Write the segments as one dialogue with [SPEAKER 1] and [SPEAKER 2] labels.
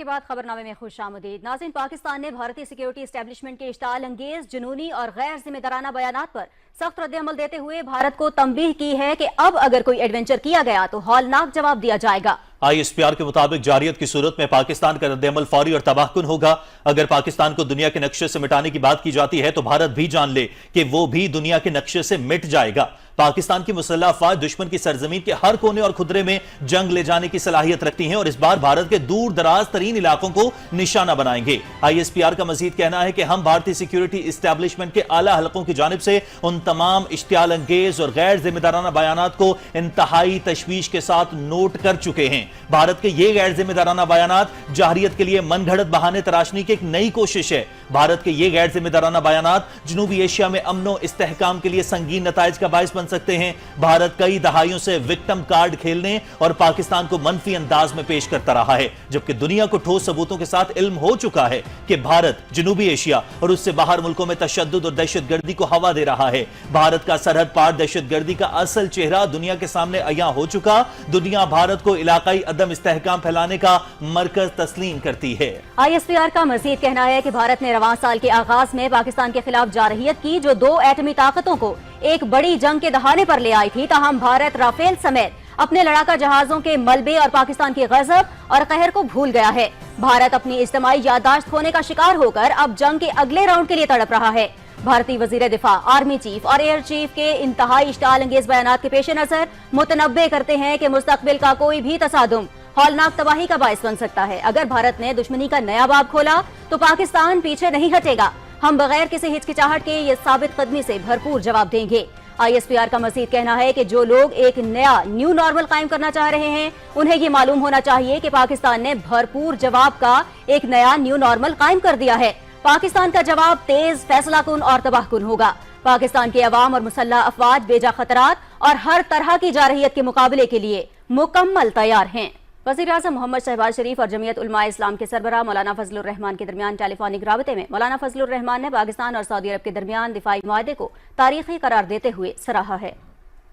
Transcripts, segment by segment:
[SPEAKER 1] बाद खबरनामे में खुश आमदीद। नाज़रीन, पाकिस्तान ने भारतीय सिक्योरिटी एस्टेब्लिशमेंट के इश्ताल अंगेज, जुनूनी और गैर जिम्मेदाराना बयानात पर सख्त रद्द-ए-अमल देते हुए भारत को तंबीह की है कि अब अगर कोई एडवेंचर किया गया तो हौलनाक जवाब दिया जाएगा।
[SPEAKER 2] ISPR के मुताबिक जारियत की सूरत में पाकिस्तान का रद्द-ए-अमल फौरी और तबाहकुन होगा। अगर पाकिस्तान को दुनिया के नक्शे से मिटाने की बात की जाती है तो भारत भी जान ले कि वो भी दुनिया के नक्शे से मिट जाएगा। पाकिस्तान की मुसल्लह अफवाज दुश्मन की सरजमीन के हर कोने और खुदरे में जंग ले जाने की सलाहियत रखती हैं और इस बार भारत के दूर दराज तरीन इलाकों को निशाना बनाएंगे। ISPR का मजीद कहना है कि हम भारतीय सिक्योरिटी एस्टेब्लिशमेंट के आला हलकों की जानिब से उन तमाम इश्तियाल अंगेज और गैर जिम्मेदाराना बयानात को इंतहाई तशवीश के साथ नोट कर चुके हैं। भारत के ये गैर जिम्मेदाराना बयानात जाहिरियत के लिए मनगढ़ंत बहाने तराशने की एक नई कोशिश है। भारत के ये गैर जिम्मेदाराना बयानात जनूबी एशिया में अमनो इस्तेहकाम के लिए संगीन नताइज का बाइस बन सकते हैं। भारत कई दहाइयों से विक्टिम कार्ड खेलने और पाकिस्तान को मनफी अंदाज में पेश करता रहा है, जबकि दुनिया को ठोस सबूतों के साथ इल्म हो चुका है कि भारत जनूबी एशिया और उससे बाहर मुल्कों में तशद्दुद और दहशतगर्दी को हवा दे रहा है। भारत का सरहद पार दहशतगर्दी का असल चेहरा दुनिया के सामने अया हो चुका। दुनिया भारत को इलाकाई अदम इस्तेहकाम फैलाने का मरकज तस्लीम करती है।
[SPEAKER 1] ISPR का मजीद कहना है कि भारत ने रवां साल के आगाज में पाकिस्तान के खिलाफ जारहियत की, जो दो एटमी ताकतों को एक बड़ी जंग के दहाने पर ले आई थी। ताहम भारत राफेल समेत अपने लड़ाका जहाजों के मलबे और पाकिस्तान के गजब और कहर को भूल गया है। भारत अपनी इज्तिमाई याददाश्त खोने का शिकार होकर अब जंग के अगले राउंड के लिए तड़प रहा है। भारतीय वजीर दिफा, आर्मी चीफ और एयर चीफ के इंतहाई इश्ताल अंगेज बयानात के पेश नजर मुतनब्बे करते हैं कि मुस्तकबिल का कोई भी तसादुम हौलनाक तबाही का बाइस बन सकता है। अगर भारत ने दुश्मनी का नया बाब खोला तो पाकिस्तान पीछे नहीं हटेगा। हम बगैर किसी हिचकिचाहट के ये साबित कदमी से भरपूर जवाब देंगे। ISPR का मजीद कहना है कि जो लोग एक नया न्यू नॉर्मल कायम करना चाह रहे हैं, उन्हें ये मालूम होना चाहिए कि पाकिस्तान ने भरपूर जवाब का एक नया न्यू नॉर्मल कायम कर दिया है। पाकिस्तान का जवाब तेज, फैसलाकुन और तबाहकुन होगा। पाकिस्तान के अवाम और मुसल्लह अफवाज बेजा खतरात और हर तरह की जारहियत के मुकाबले के लिए मुकम्मल तैयार हैं। वज़ीर-ए-आज़म मोहम्मद शहबाज शरीफ और जमीयत उलमाए इस्लाम के सरबराह मौलाना फजलुर रहमान के दरमियान टेलीफोनिक राबते में मौलाना फजलुर रहमान ने पाकिस्तान और सऊदी अरब के दरमियान दिफाई मुआहदे को तारीखी करार देते हुए सराहा है।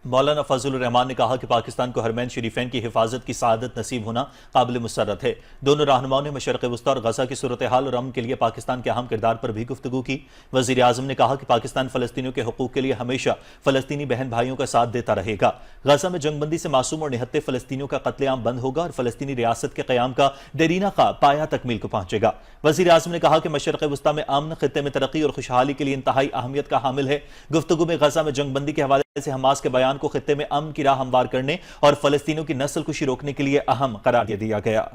[SPEAKER 2] मौलाना फजलुर रहमान ने कहा कि पाकिस्तान को हरमैन शरीफैन की हिफाजत की सआदत नसीब होना काबिल मुसर्रत है। दोनों रहनुमाओं ने मशरक़ वुस्ता और गजा की सूरत हाल और अमन के लिए पाकिस्तान के अहम किरदार पर भी गुफ्तगू की। वज़ीर आज़म ने कहा कि पाकिस्तान फ़लस्तीनियों के हुकूक़ के लिए हमेशा फ़लस्तीनी बहन भाइयों का साथ देता रहेगा। गजा में जंगबंदी से मासूम और निहत्ते फ़लस्तीनियों का कत्लेआम बंद होगा और फ़लस्तीनी रियासत के क़याम का देरीना पाया तकमील को पहुंचेगा। वज़ीर आज़म ने कहा कि मशरक़ वुस्ता में अमन ख़ित्ते में तरक्की और खुशहाली के लिए इंतहाई अहमियत का हामिल है। गुफ्तगू में गजा में जंगबंदी के हवाले से हमास के बयान को खित्ते में अमन की राह हमवार करने और फ़लस्तीनियों की नस्ल कुशी रोकने के लिए अहम करार दे दिया गया।